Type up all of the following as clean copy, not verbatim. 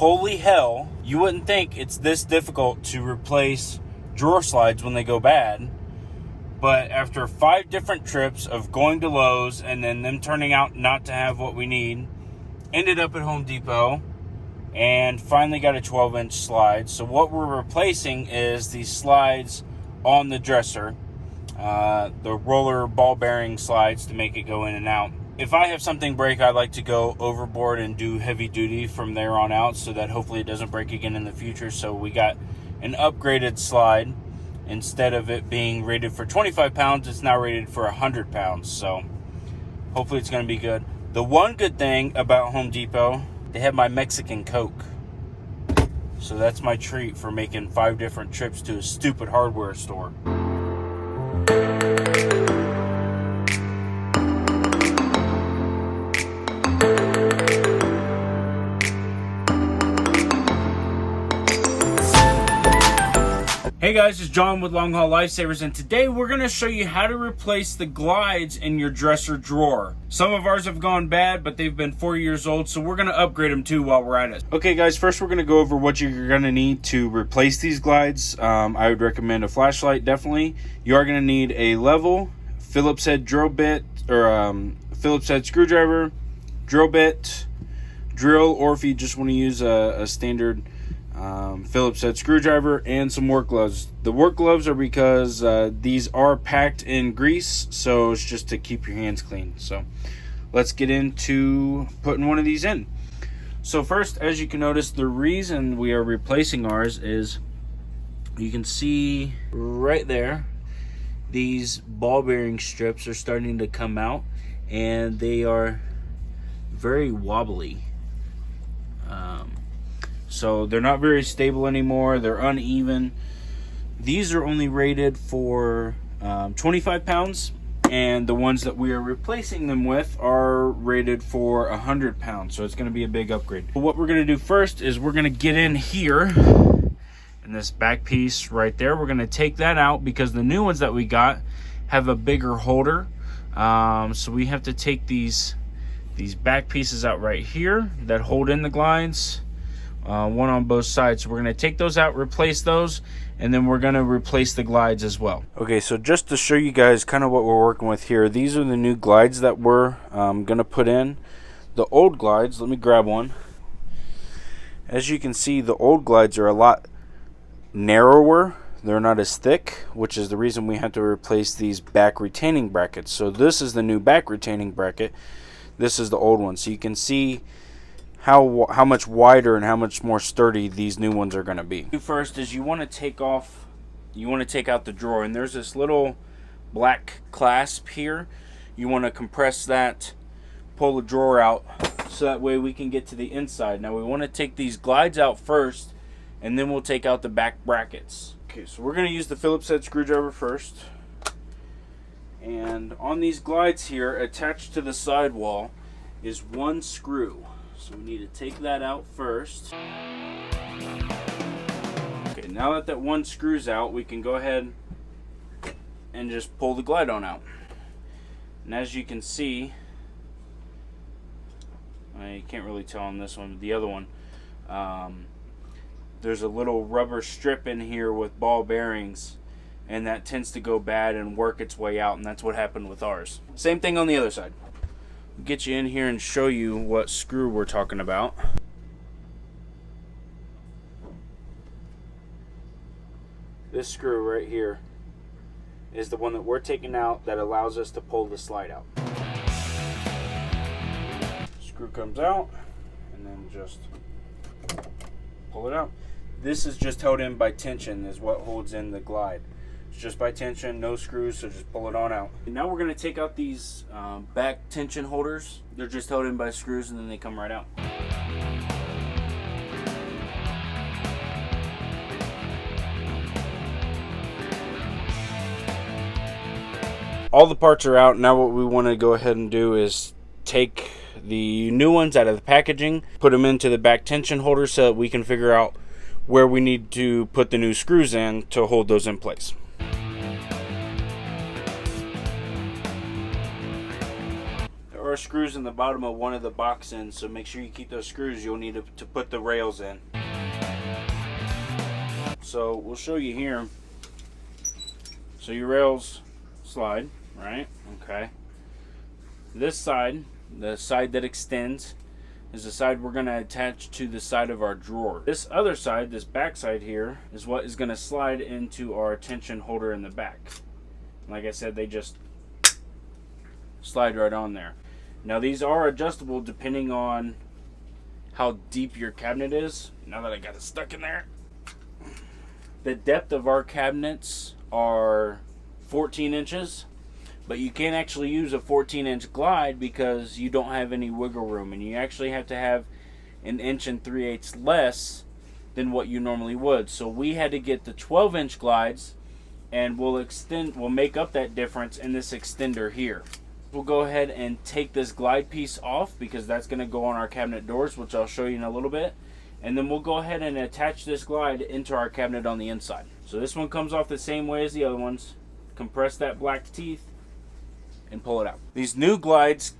holy hell, you wouldn't think it's this difficult to replace drawer slides when they go bad. But after 5 different trips of going to Lowe's and then them turning out not to have what we need, ended up at Home Depot and finally got a 12-inch slide. So what we're replacing is these slides on the dresser, the roller ball bearing slides to make it go in and out. If I have something break, I like to go overboard and do heavy duty from there on out so that hopefully it doesn't break again in the future. So we got an upgraded slide. Instead of it being rated for 25 pounds, it's now rated for 100 pounds. So hopefully it's going to be good. The one good thing about Home Depot, they have my Mexican Coke. So that's my treat for making 5 different trips to a stupid hardware store. Hey guys, it's John with Longhaul Lifesavers, and today we're going to show you how to replace the glides in your dresser drawer. Some of ours have gone bad, but they've been 4 years old, so we're going to upgrade them too while we're at it. Okay guys, first we're going to go over what you're going to need to replace these glides. I would recommend a flashlight, definitely. You are going to need a level, Phillips head drill bit, or Phillips head screwdriver, drill bit, drill, or if you just want to use a standard Phillips head screwdriver, and some work gloves. The work gloves are because these are packed in grease, so it's just to keep your hands clean. So let's get into putting one of these in. So first, as you can notice, the reason we are replacing ours is you can see right there, these ball bearing strips are starting to come out and they are very wobbly. So they're not very stable anymore. They're uneven. These are only rated for 25 pounds, and the ones that we are replacing them with are rated for 100 pounds. So it's going to be a big upgrade. But what we're going to do first is we're going to get in here in this back piece right there. We're going to take that out because the new ones that we got have a bigger holder. So we have to take these back pieces out right here that hold in the glides. One on both sides. So we're going to take those out, replace those, and then we're going to replace the glides as well. Okay, so just to show you guys kind of what we're working with here, these are the new glides that we're going to put in. The old glides, let me grab one. As you can see, the old glides are a lot narrower. They're not as thick, which is the reason we had to replace these back retaining brackets. So this is the new back retaining bracket. This is the old one. So you can see how much wider and how much more sturdy these new ones are going to be. First is you want to take out the drawer, and there's this little black clasp here. You want to compress that, pull the drawer out, so that way we can get to the inside. Now we want to take these glides out first, and then we'll take out the back brackets. Okay, so we're going to use the Phillips head screwdriver first. And on these glides here, attached to the sidewall, is one screw. So we need to take that out first. Okay, now that one screw's out, we can go ahead and just pull the glide on out. And as you can see, I can't really tell on this one, but the other one, there's a little rubber strip in here with ball bearings, and that tends to go bad and work its way out, and that's what happened with ours. Same thing on the other side. Get you in here and show you what screw we're talking about. This screw right here is the one that we're taking out that allows us to pull the slide out. Screw comes out and then just pull it out. This is just held in by tension, is what holds in the glide. It's just by tension, no screws, so just pull it on out. And now we're going to take out these back tension holders. They're just held in by screws and then they come right out. All the parts are out. Now what we want to go ahead and do is take the new ones out of the packaging, put them into the back tension holder so that we can figure out where we need to put the new screws in to hold those in place. are screws in the bottom of one of the box ends, so make sure you keep those screws. You'll need to put the rails in. So we'll show you here. So your rails slide, right? Okay. This side, the side that extends, is the side we're going to attach to the side of our drawer. This other side, this back side here, is what is going to slide into our tension holder in the back. Like I said, they just slide right on there. Now these are adjustable depending on how deep your cabinet is. Now that I got it stuck in there. The depth of our cabinets are 14 inches. But you can't actually use a 14-inch glide because you don't have any wiggle room, and you actually have to have 1 3/8 less than what you normally would. So we had to get the 12-inch glides, and we'll make up that difference in this extender here. We'll go ahead and take this glide piece off because that's going to go on our cabinet doors, which I'll show you in a little bit. And then we'll go ahead and attach this glide into our cabinet on the inside. So this one comes off the same way as the other ones. Compress that black teeth and pull it out. These new glides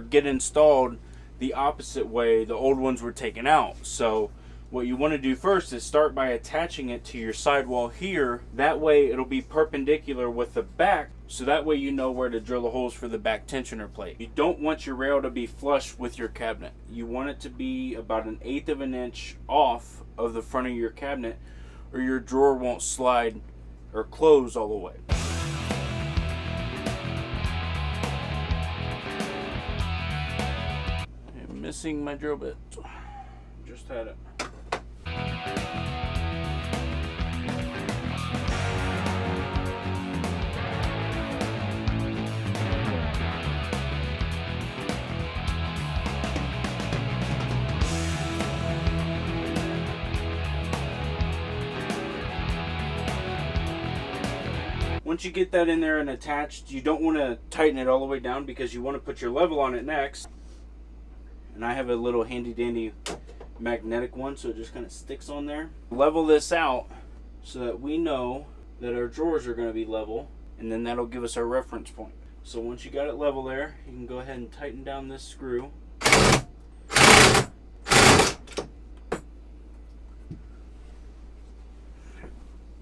get installed the opposite way the old ones were taken out. So what you want to do first is start by attaching it to your sidewall here. That way it'll be perpendicular with the back, so that way you know where to drill the holes for the back tensioner plate. You don't want your rail to be flush with your cabinet. You want it to be about 1/8 of an inch off of the front of your cabinet, or your drawer won't slide or close all the way. Missing my drill bit. Just had it. Once you get that in there and attached, you don't want to tighten it all the way down because you want to put your level on it next. And I have a little handy dandy magnetic one, so it just kind of sticks on there. Level this out so that we know that our drawers are going to be level, and then that'll give us our reference point. So once you got it level there, you can go ahead and tighten down this screw.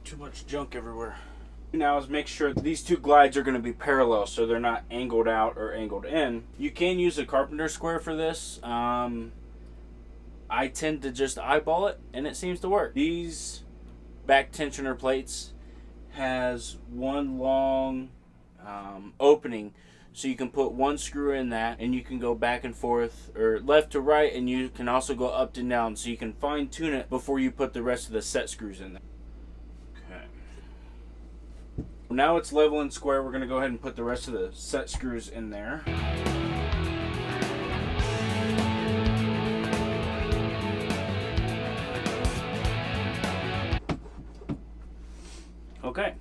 Too much junk everywhere. Now is make sure these two glides are going to be parallel, so they're not angled out or angled in. You can use a carpenter square for this. I tend to just eyeball it, and it seems to work. These back tensioner plates has one long opening, so you can put one screw in that, and you can go back and forth or left to right, and you can also go up and down, so you can fine tune it before you put the rest of the set screws in there. Now it's level and square. We're going to go ahead and put the rest of the set screws in there. Okay,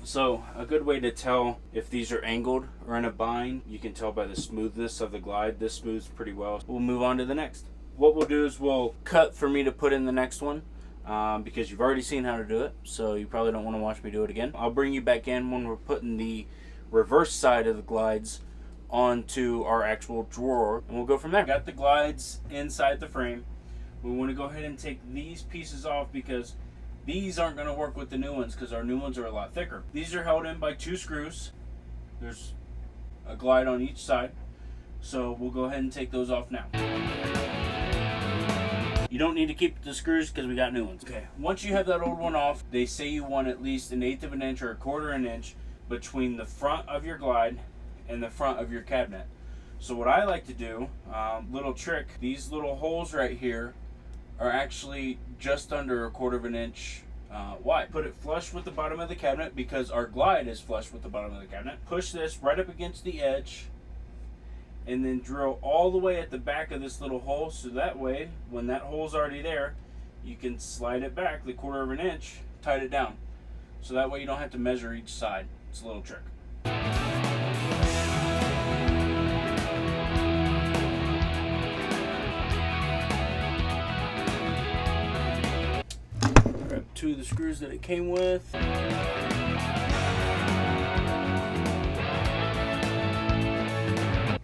so a good way to tell if these are angled or in a bind, you can tell by the smoothness of the glide. This smooths pretty well. We'll move on to the next. What we'll do is we'll cut for me to put in the next one. Because you've already seen how to do it, so you probably don't want to watch me do it again. I'll bring you back in when we're putting the reverse side of the glides onto our actual drawer, and we'll go from there. Got the glides inside the frame. We want to go ahead and take these pieces off because these aren't going to work with the new ones because our new ones are a lot thicker. These are held in by 2 screws. There's a glide on each side, so we'll go ahead and take those off now. You don't need to keep the screws because we got new ones. Okay, once you have that old one off, they say you want at least 1/8 of an inch or 1/4 of an inch between the front of your glide and the front of your cabinet. So what I like to do, little trick, these little holes right here are actually just under 1/4 of an inch wide. Put it flush with the bottom of the cabinet because our glide is flush with the bottom of the cabinet. Push this right up against the edge, and then drill all the way at the back of this little hole, so that way when that hole's already there, you can slide it back the 1/4 of an inch, tight it down, so that way you don't have to measure each side. It's a little trick. Grab 2 of the screws that it came with.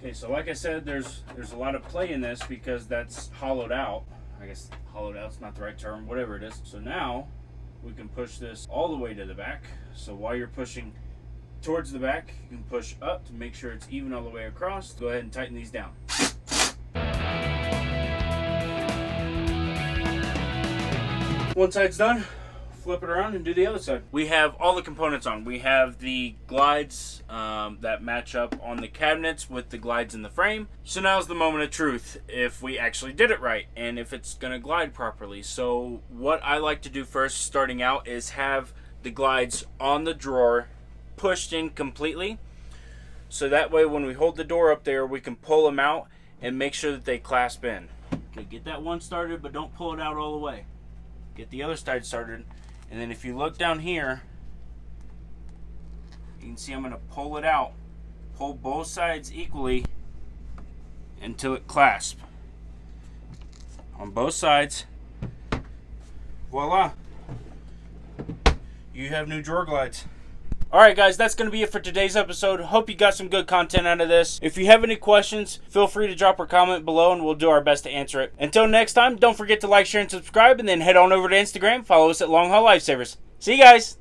Okay, so like I said, there's a lot of play in this because that's hollowed out. I guess hollowed out's not the right term, whatever it is. So now we can push this all the way to the back. So while you're pushing towards the back, you can push up to make sure it's even all the way across. Go ahead and tighten these down. One side's done. Flip it around and do the other side. We have all the components on. We have the glides that match up on the cabinets with the glides in the frame. So now's the moment of truth, if we actually did it right and if it's going to glide properly. So what I like to do first starting out is have the glides on the drawer pushed in completely. So that way when we hold the door up there, we can pull them out and make sure that they clasp in. Okay, get that one started, but don't pull it out all the way. Get the other side started. And then if you look down here, you can see I'm going to pull it out. Pull both sides equally until it clasps. On both sides. Voila. You have new drawer glides. Alright guys, that's going to be it for today's episode. Hope you got some good content out of this. If you have any questions, feel free to drop a comment below and we'll do our best to answer it. Until next time, don't forget to like, share, and subscribe, and then head on over to Instagram. Follow us at Longhaul Lifesavers. See you guys!